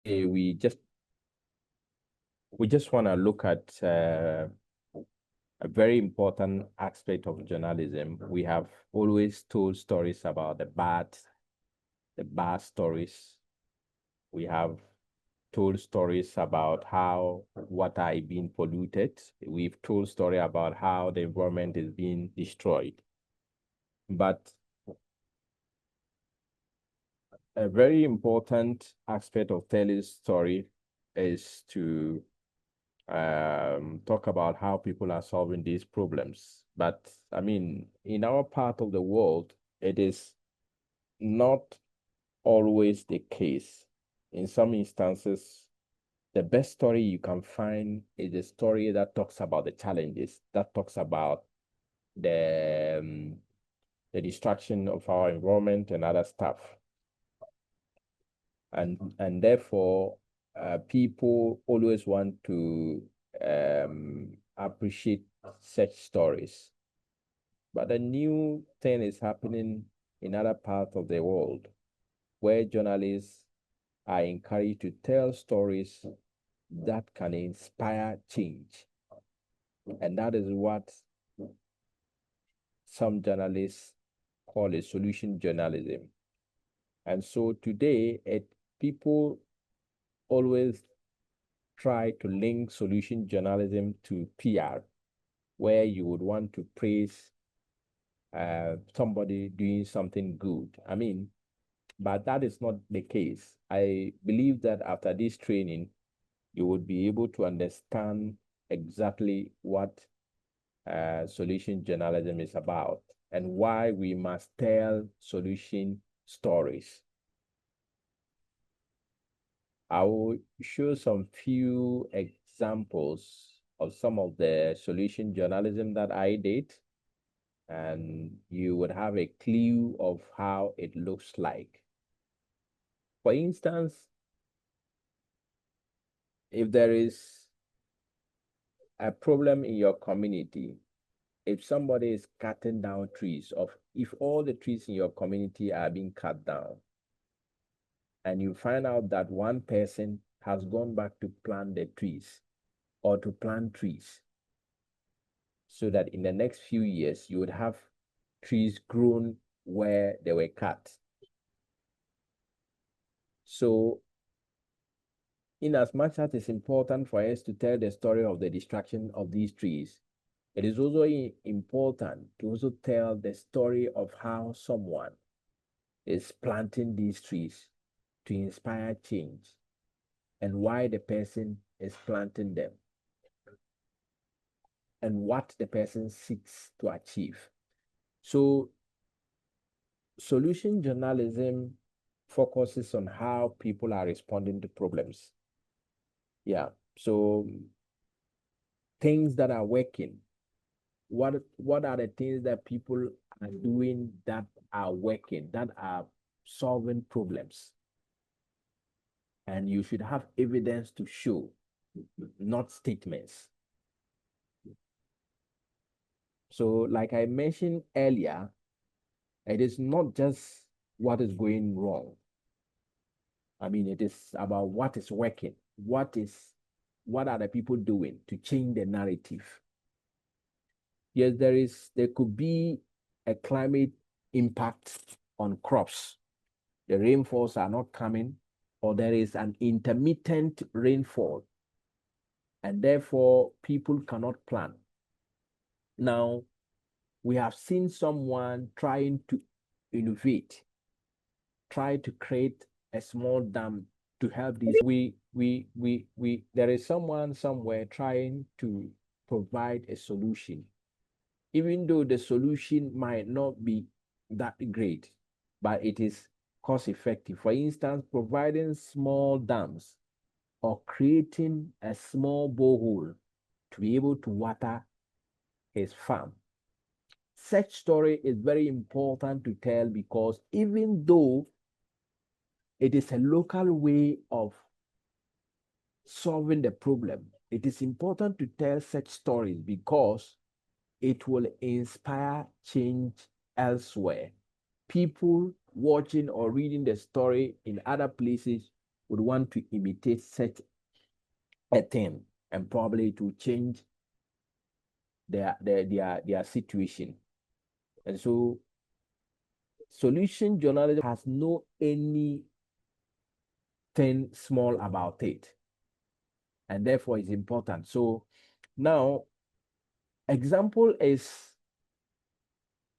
we just want to look at a very important aspect of journalism. We have always told stories about the bad stories. We have told stories about how water is being polluted. We've told story about how the environment is being destroyed. But a very important aspect of telling story is to talk about how people are solving these problems. But I mean, in our part of the world, it is not always the case. In some instances, the best story you can find is a story that talks about the challenges, that talks about the destruction of our environment and other stuff. And therefore, people always want to appreciate such stories. But a new thing is happening in other parts of the world where journalists are encouraged to tell stories that can inspire change. And that is what some journalists call a solution journalism. And so today, people always try to link solution journalism to PR, where you would want to praise somebody doing something good. I mean, but that is not the case. I believe that after this training, you would be able to understand exactly what solution journalism is about and why we must tell solution stories. I will show some few examples of some of the solution journalism that I did, and you would have a clue of how it looks like. For instance, if there is a problem in your community, if somebody is cutting down trees, or if all the trees in your community are being cut down, and you find out that one person has gone back to plant the trees or to plant trees, so that in the next few years you would have trees grown where they were cut. So in as much as it's important for us to tell the story of the destruction of these trees, it is also important to also tell the story of how someone is planting these trees to inspire change and why the person is planting them and what the person seeks to achieve. So solution journalism focuses on how people are responding to problems. Yeah. So things that are working. What are the things that people are doing that are working, that are solving problems? And you should have evidence to show, not statements. So, like I mentioned earlier, it is not just what is going wrong. I mean, it is about what is working. What are the people doing to change the narrative? Yes, there could be a climate impact on crops. The rainfalls are not coming, or there is an intermittent rainfall, and therefore people cannot plant. Now, we have seen someone trying to innovate, try to create a small dam to help these. There is someone somewhere trying to provide a solution, even though the solution might not be that great, but it is cost effective. For instance, providing small dams or creating a small borehole to be able to water his farm. Such story is very important to tell because even though it is a local way of solving the problem, it is important to tell such stories because it will inspire change elsewhere. People watching or reading the story in other places would want to imitate such a thing, and probably to change their situation. And so solution journalism has no anything small about it, and therefore it's important. So now, example is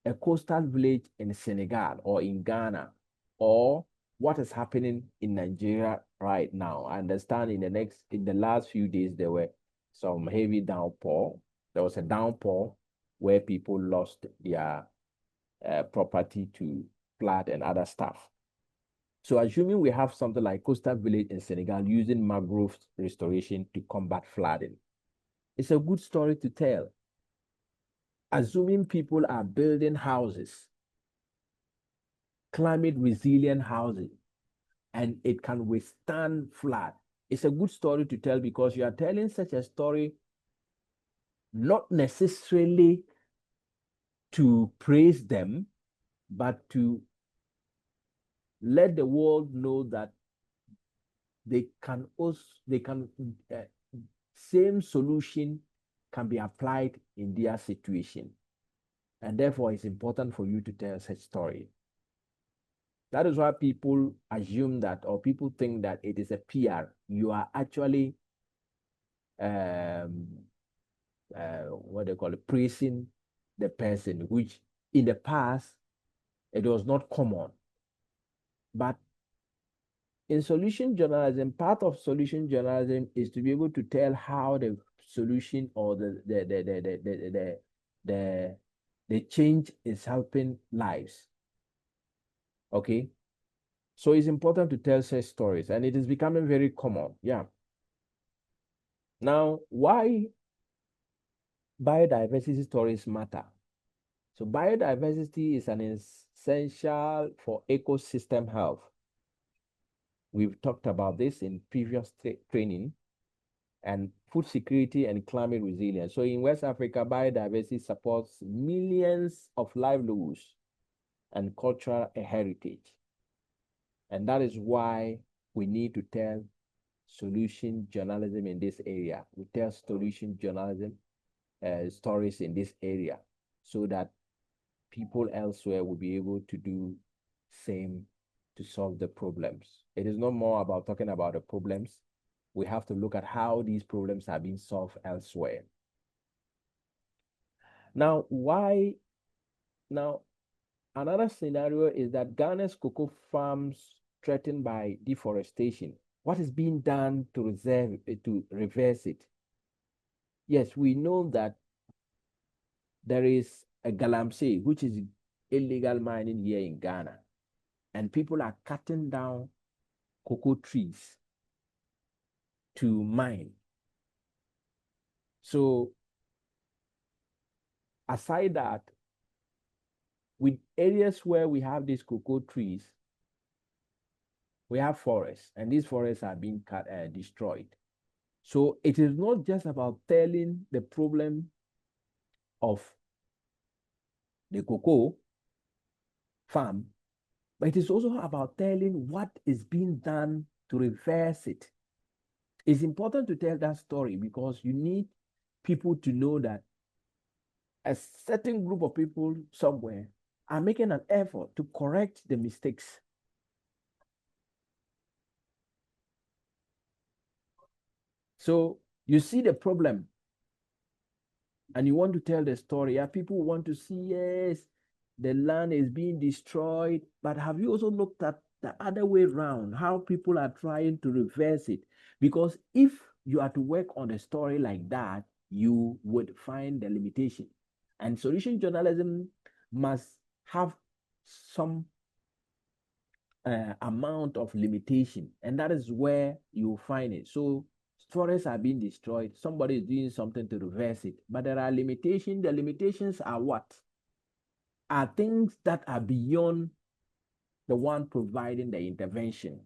a coastal village in Senegal or in Ghana, or what is happening in Nigeria right now. I understand in the last few days there were some heavy downpour. There was a downpour where people lost their property to flood and other stuff. So assuming we have something like coastal village in Senegal using mangrove restoration to combat flooding, it's a good story to tell. Assuming people are building houses, climate resilient housing, and it can withstand flood, it's a good story to tell, because you are telling such a story not necessarily to praise them, but to let the world know that they can same solution can be applied in their situation. And therefore, it's important for you to tell such story. That is why people assume that, or people think that it is a PR. You are actually, what they call it, praising the person, which in the past, it was not common. But in solution journalism, part of solution journalism is to be able to tell how the solution or the change is helping lives. Okay, so it's important to tell such stories, and it is becoming very common. Yeah. Now, why biodiversity stories matter? So biodiversity is an essential for ecosystem health. We've talked about this in previous training, and food security and climate resilience. So in West Africa, biodiversity supports millions of livelihoods and cultural heritage. And that is why we need to tell solution journalism in this area. We tell solution journalism stories in this area, so that people elsewhere will be able to do same to solve the problems. It is not more about talking about the problems. We have to look at how these problems are being solved elsewhere. Now, why? Now, another scenario is that Ghana's cocoa farms threatened by deforestation. What is being done to reverse it? Yes, we know that there is a galamsey, which is illegal mining here in Ghana, and people are cutting down cocoa trees to mine. So aside that, with areas where we have these cocoa trees, we have forests, and these forests are being destroyed. So it is not just about telling the problem of the cocoa farm, but it is also about telling what is being done to reverse it. It's important to tell that story, because you need people to know that a certain group of people somewhere are making an effort to correct the mistakes. So you see the problem and you want to tell the story. Yeah, people want to see, yes, the land is being destroyed, but have you also looked at the other way around, how people are trying to reverse it? Because if you are to work on a story like that, you would find the limitation. And solution journalism must have some amount of limitation, and that is where you find it. So forests are being destroyed, somebody is doing something to reverse it, but there are limitations. The limitations are what? Are things that are beyond the one providing the intervention.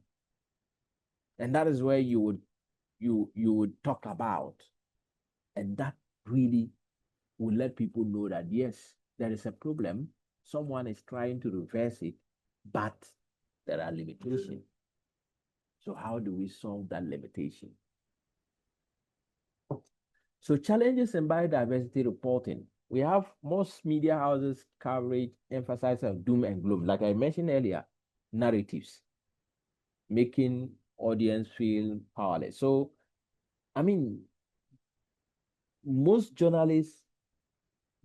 And that is where you would talk about, and that really will let people know that yes, there is a problem, someone is trying to reverse it, but there are limitations. So how do we solve that limitation? So challenges in biodiversity reporting. We have most media houses coverage emphasizes doom and gloom. Like I mentioned earlier, narratives, making audience feel powerless. So, I mean, most journalists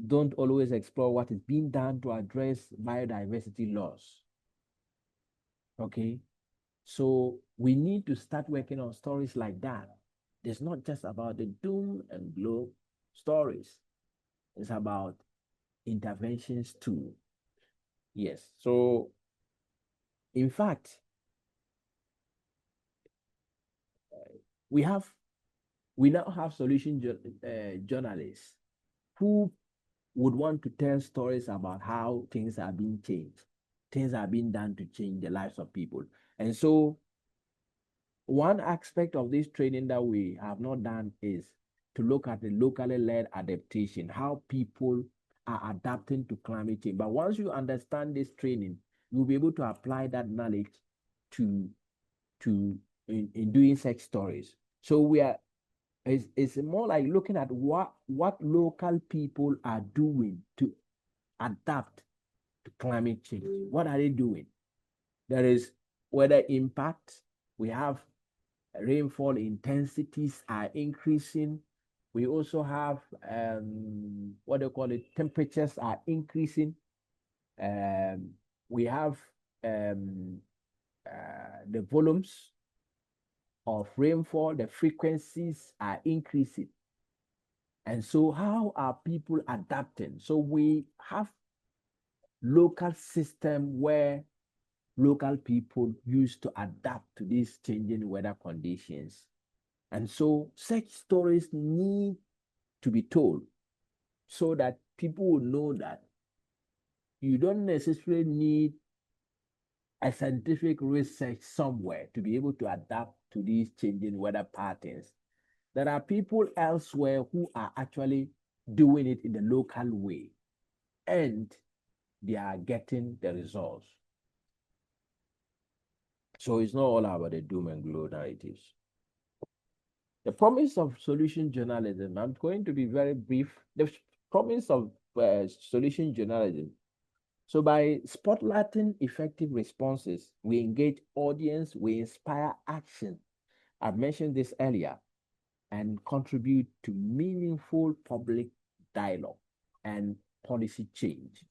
don't always explore what is being done to address biodiversity loss. Okay, so we need to start working on stories like that. It's not just about the doom and gloom stories. It's about interventions too. Yes. So, in fact, we now have journalists who would want to tell stories about how things are being changed, things are being done to change the lives of people. And so, one aspect of this training that we have not done is to look at the locally led adaptation, how people are adapting to climate change. But once you understand this training, you'll be able to apply that knowledge to in doing such stories. So it's more like looking at what local people are doing to adapt to climate change. What are they doing? There is weather impact. We have rainfall intensities are increasing. We also have what they call it, temperatures are increasing. We have the volumes of rainfall, the frequencies are increasing. And so how are people adapting? So we have local system where local people used to adapt to these changing weather conditions. And so such stories need to be told so that people will know that you don't necessarily need a scientific research somewhere to be able to adapt to these changing weather patterns. There are people elsewhere who are actually doing it in the local way, and they are getting the results. So it's not all about the doom and gloom narratives. The promise of solution journalism, I'm going to be very brief. The promise of solution journalism. So by spotlighting effective responses, we engage audience, we inspire action. I've mentioned this earlier, and contribute to meaningful public dialogue and policy change.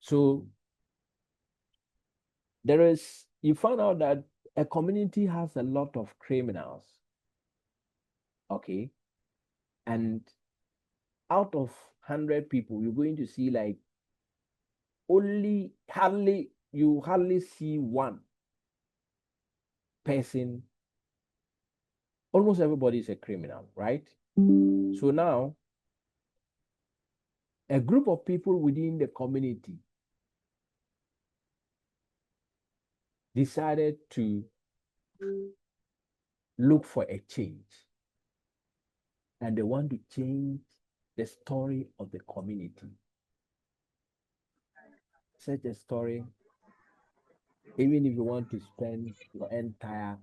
So you find out that a community has a lot of criminals, okay? And out of 100 people, you're going to see like you hardly see one person. Almost everybody is a criminal, right? So now, a group of people within the community decided to look for a change. And they want to change the story of the community. Such a story, even if you want to spend your entire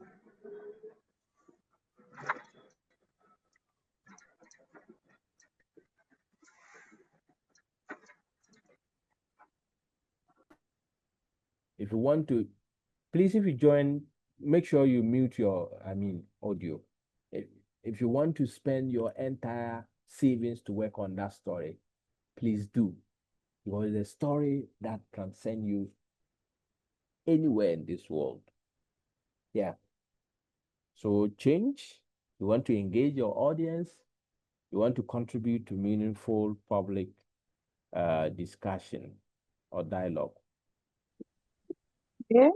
if you want to, please, if you join, make sure you mute your, audio. If you want to spend your entire savings to work on that story, please do. Because it's a story that can send you anywhere in this world. Yeah. So change, you want to engage your audience, you want to contribute to meaningful public discussion or dialogue. Yeah.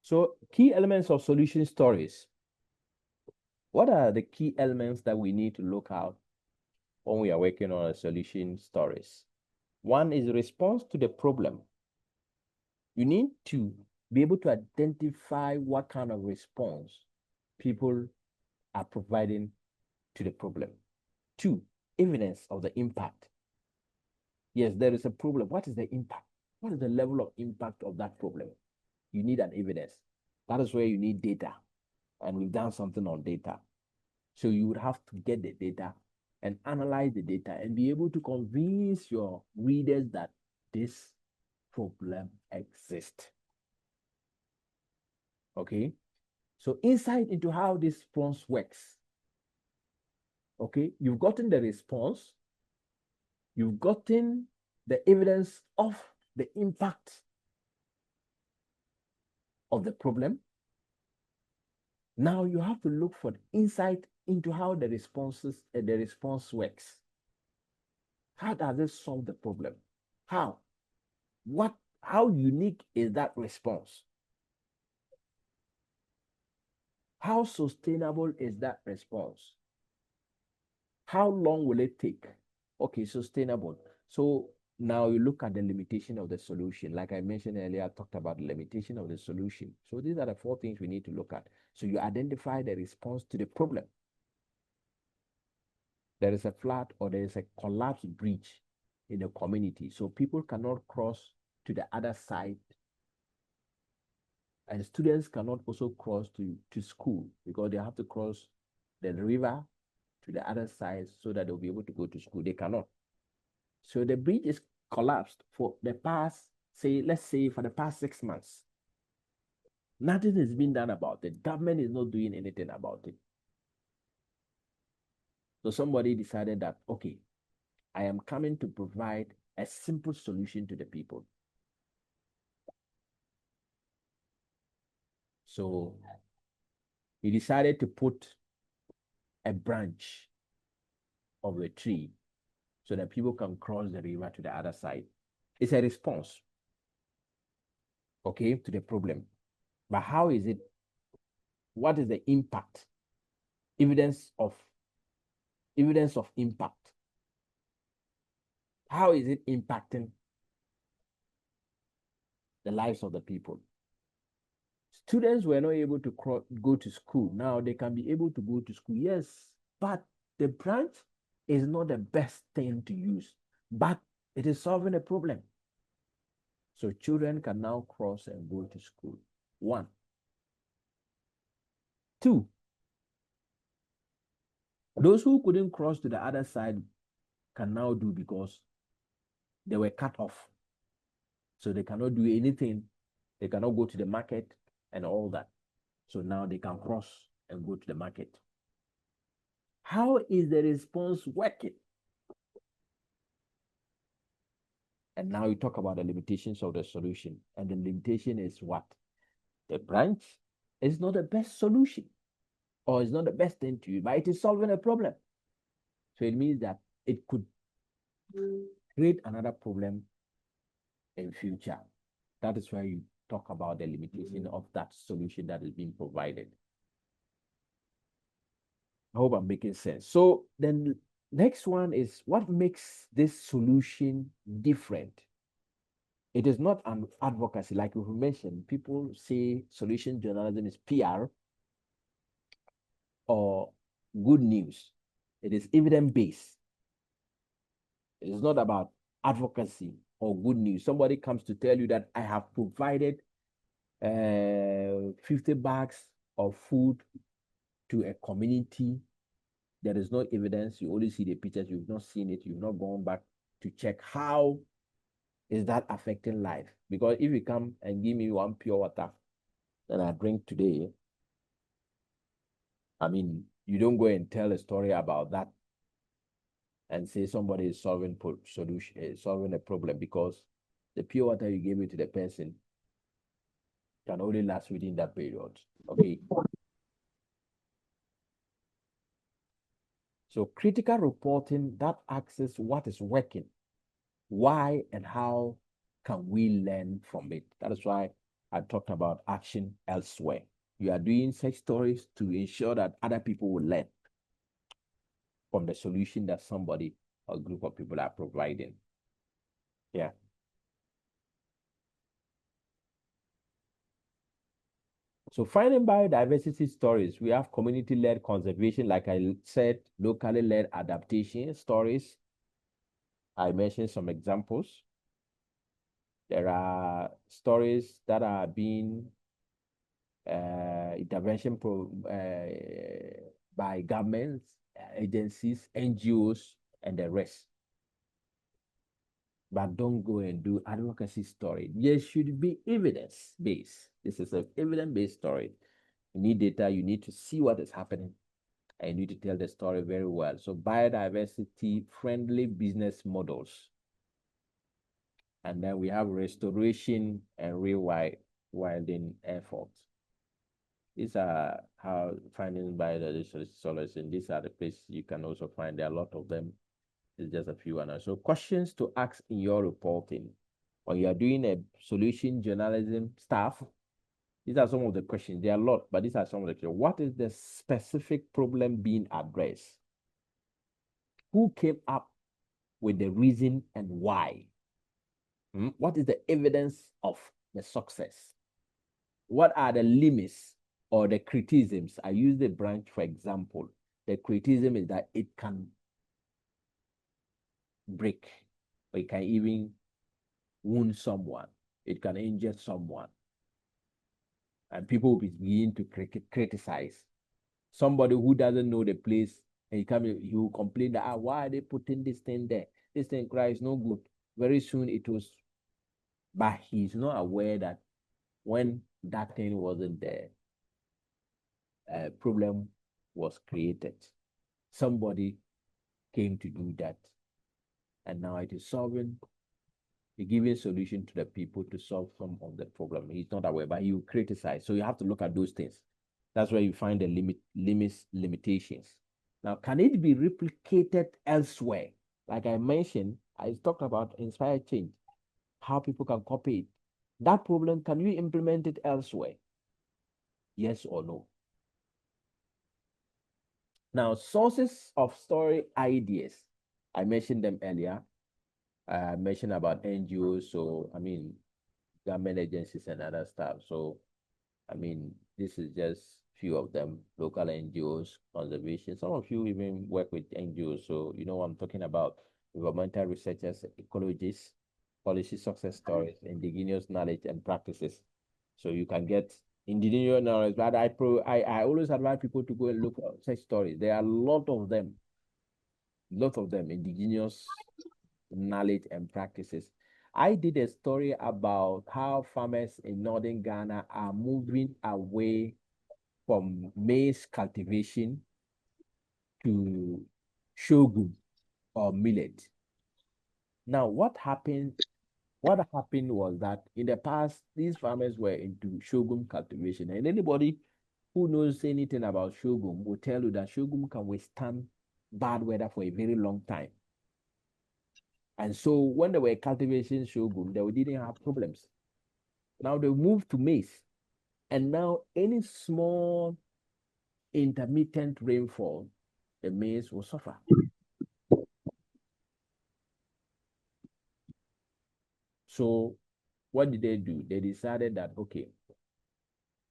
So key elements of solution stories. What are the key elements that we need to look out when we are working on a solution stories? One is response to the problem. You need to be able to identify what kind of response people are providing to the problem. 2, evidence of the impact. Yes, there is a problem. What is the impact? What is the level of impact of that problem? You need an evidence. That is where you need data. And we've done something on data. So you would have to get the data and analyze the data and be able to convince your readers that this problem exists. Okay? So insight into how this response works. Okay? You've gotten the response. You've gotten the evidence of the impact of the problem. Now you have to look for the insight into how the response works. How does it solve the problem? How? How unique is that response? How sustainable is that response? How long will it take? Okay, sustainable. So now you look at the limitation of the solution. Like I mentioned earlier, I talked about the limitation of the solution. So these are the 4 things we need to look at. So you identify the response to the problem. There is a flood or there is a collapsed bridge in the community. So people cannot cross to the other side. And students cannot also cross to school because they have to cross the river to the other side so that they'll be able to go to school. They cannot. So the bridge is collapsed for the past, let's say for the past 6 months. Nothing has been done about it. Government is not doing anything about it. So somebody decided that, okay, I am coming to provide a simple solution to the people. So he decided to put a branch of a tree so that people can cross the river to the other side. It's a response, okay, to the problem. But how is it? What is the impact? Evidence of impact. How is it impacting the lives of the people? Students were not able to go to school. Now they can be able to go to school, yes, but the branch is not the best thing to use, but it is solving a problem. So children can now cross and go to school. 1. 2, those who couldn't cross to the other side can now do because they were cut off. So they cannot do anything. They cannot go to the market and all that. So now they can cross and go to the market. How is the response working? And now you talk about the limitations of the solution. And the limitation is what? The branch is not the best solution, or it's not the best thing to you, but it is solving a problem. So it means that it could create another problem in future. That is why you talk about the limitation of that solution that is being provided. I hope I'm making sense. So then next one is what makes this solution different? It is not an advocacy, like we mentioned. People say solution journalism is PR or good news. It is evidence-based. It is not about advocacy or good news. Somebody comes to tell you that I have provided 50 bags of food to a community. There is no evidence. You only see the pictures. You've not seen it. You've not gone back to check how is that affecting life. Because if you come and give me one pure water that I drink today, I mean, you don't go and tell a story about that and say somebody is solving a problem, because the pure water you gave it to the person can only last within that period. Okay. So critical reporting that asks what is working, why, and how can we learn from it. That is why I talked about action elsewhere. You are doing such stories to ensure that other people will learn from the solution that somebody or a group of people are providing. Yeah. So finding biodiversity stories, we have community-led conservation, like I said, locally led adaptation stories. I mentioned some examples. There are stories that are being intervention by governments, agencies, NGOs, and the rest. But don't go and do advocacy story. There should be evidence-based. This is an evidence-based story. You need data, you need to see what is happening, and you need to tell the story very well. So biodiversity-friendly business models. And then we have restoration and rewilding efforts. These are how finding biodiversity solutions. These are the places you can also find. There are a lot of them. It's just a few. And so questions to ask in your reporting. When you are doing a solution journalism stuff, these are some of the questions. There are a lot, but these are some of the questions. What is the specific problem being addressed? Who came up with the reason and why? What is the evidence of the success? What are the limits or the criticisms? I use the branch for example. The criticism is that it can break, or it can even wound someone. It can injure someone. And people will begin to criticize. Somebody who doesn't know the place, and he will complain that, why are they putting this thing there? This thing is no good. Very soon it was, but he's not aware that when that thing wasn't there, a problem was created. Somebody came to do that. And now it is solving, giving solution to the people to solve some of the problem. He's not aware, but he will criticize. So you have to look at those things. That's where you find the limitations. Now, can it be replicated elsewhere? Like I mentioned, I talked about inspired change, how people can copy it. That problem, can you implement it elsewhere? Yes or no? Now, sources of story ideas. I mentioned them earlier. I mentioned about NGOs, so I mean, government agencies and other stuff. So, I mean, this is just few of them, local NGOs, conservation. Some of you even work with NGOs, so you know what I'm talking about. Environmental researchers, ecologists, policy success stories, indigenous knowledge and practices. So you can get indigenous knowledge, but I always advise people to go and look at such stories. There are a lot of them, indigenous knowledge and practices. I did a story about how farmers in northern Ghana are moving away from maize cultivation to sorghum or millet. Now, what happened was that in the past, these farmers were into sorghum cultivation, and anybody who knows anything about sorghum will tell you that sorghum can withstand bad weather for a very long time. And so when they were cultivating sorghum, they didn't have problems. Now they moved to maize. And now any small intermittent rainfall, the maize will suffer. So what did they do? They decided that, okay,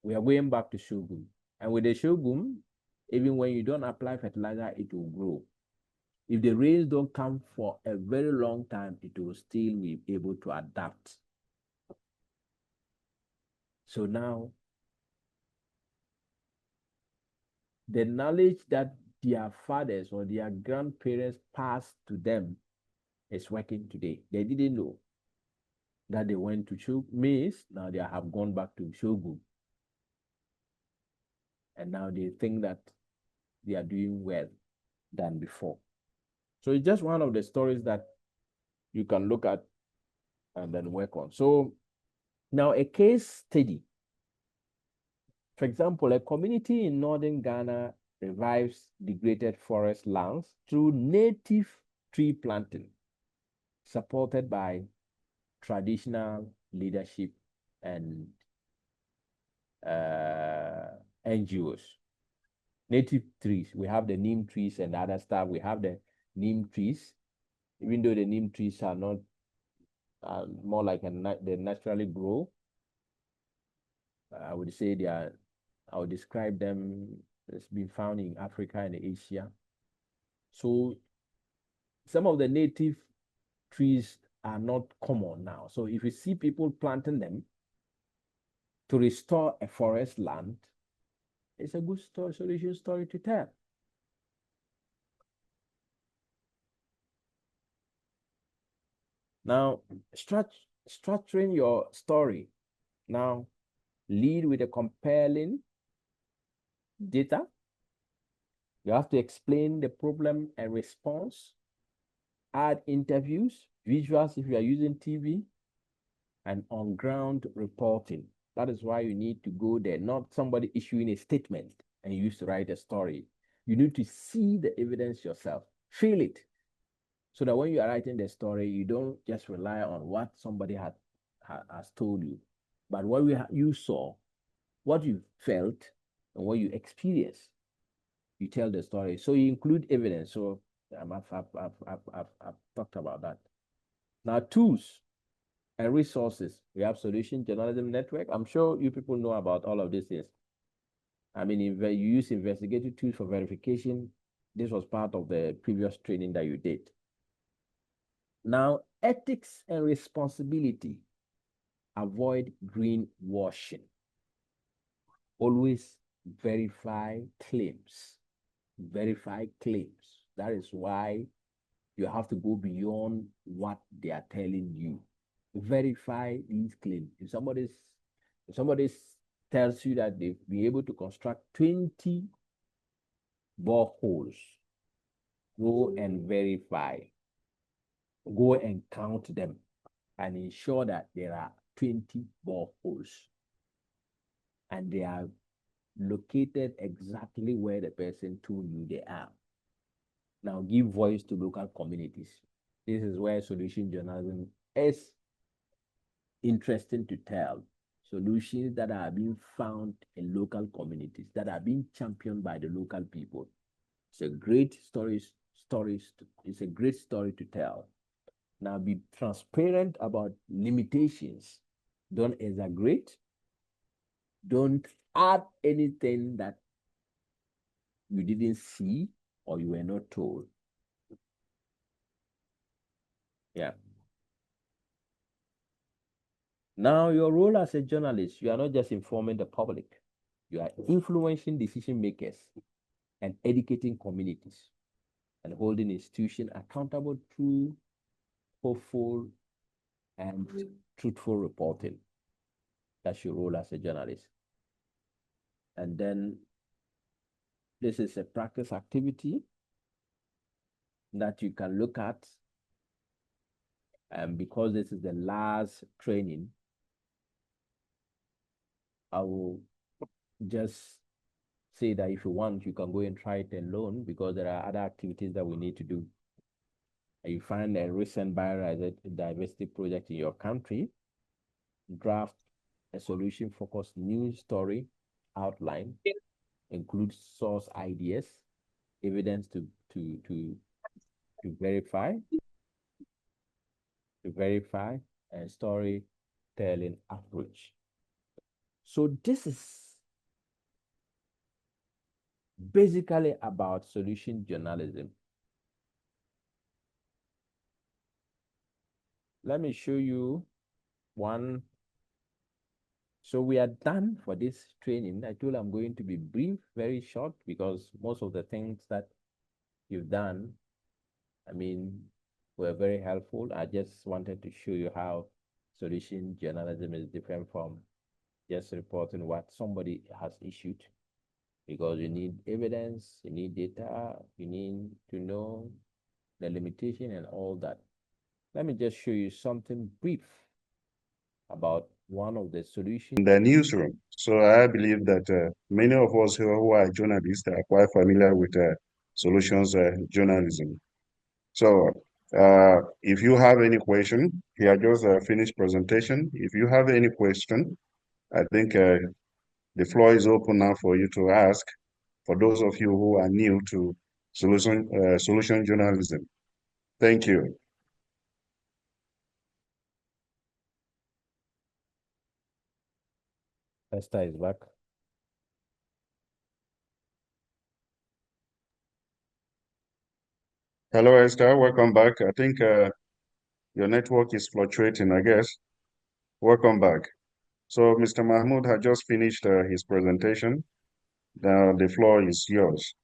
we are going back to sorghum. And with the sorghum, even when you don't apply fertilizer, it will grow. If the rains don't come for a very long time, it will still be able to adapt. So now, the knowledge that their fathers or their grandparents passed to them is working today. They didn't know that they went to maize. Now they have gone back to sorghum. And now they think that they are doing well than before. So it's just one of the stories that you can look at and then work on. So now a case study. For example, a community in northern Ghana revives degraded forest lands through native tree planting, supported by traditional leadership and NGOs. Native trees, we have the neem trees and other stuff. We have the neem trees, even though the neem trees are not more like they naturally grow. I would say they are I'll describe them. It's been found in Africa and Asia. So some of the native trees are not common now. So if you see people planting them to restore a forest land, it's a good solution story to tell. Now, structuring your story. Now, lead with a compelling data. You have to explain the problem and response. Add interviews, visuals if you are using TV, and on-ground reporting. That is why you need to go there, not somebody issuing a statement and you used to write a story. You need to see the evidence yourself, feel it, so that when you are writing the story, you don't just rely on what somebody has told you, but what you saw, what you felt, and what you experienced. You tell the story. So you include evidence. So I've talked about that. Now, tools and resources. We have Solution Journalism Network. I'm sure you people know about all of these things. I mean, if you use investigative tools for verification, this was part of the previous training that you did. Now, ethics and responsibility. Avoid greenwashing. Always verify claims. Verify claims. That is why you have to go beyond what they are telling you. Verify these claims. If somebody tells you that they've been able to construct 20 boreholes, go and verify. Go and count them and ensure that there are 20 boreholes and they are located exactly where the person told you they are. Now give voice to local communities. This is where solution journalism is interesting to tell. Solutions that are being found in local communities, that are being championed by the local people. It's a great it's a great story to tell. Now be transparent about limitations. Don't exaggerate. Don't add anything that you didn't see or you were not told. Yeah. Now, your role as a journalist, you are not just informing the public, you are influencing decision makers and educating communities and holding institutions accountable through hopeful and truthful reporting. That's your role as a journalist. And then this is a practice activity that you can look at. And because this is the last training, I will just say that if you want, you can go and try it alone, because there are other activities that we need to do. And you find a recent biodiversity project in your country, draft a solution-focused news story outline, include source ideas, evidence to verify, and storytelling approach. So this is basically about solution journalism. Let me show you one. So we are done for this training. I told I'm going to be brief, very short, because most of the things that you've done, I mean, were very helpful. I just wanted to show you how solution journalism is different from just reporting what somebody has issued, because you need evidence, you need data, you need to know the limitation and all that. Let me just show you something brief about one of the solutions. In the newsroom. So I believe that many of us who are journalists are quite familiar with solutions journalism. So if you have any question, here just a finished presentation. If you have any question, I think the floor is open now for you to ask, for those of you who are new to solution journalism. Thank you. Esther is back. Hello, Esther. Welcome back. I think your network is fluctuating, I guess. Welcome back. So Mr. Mahmoud had just finished his presentation. Now the floor is yours.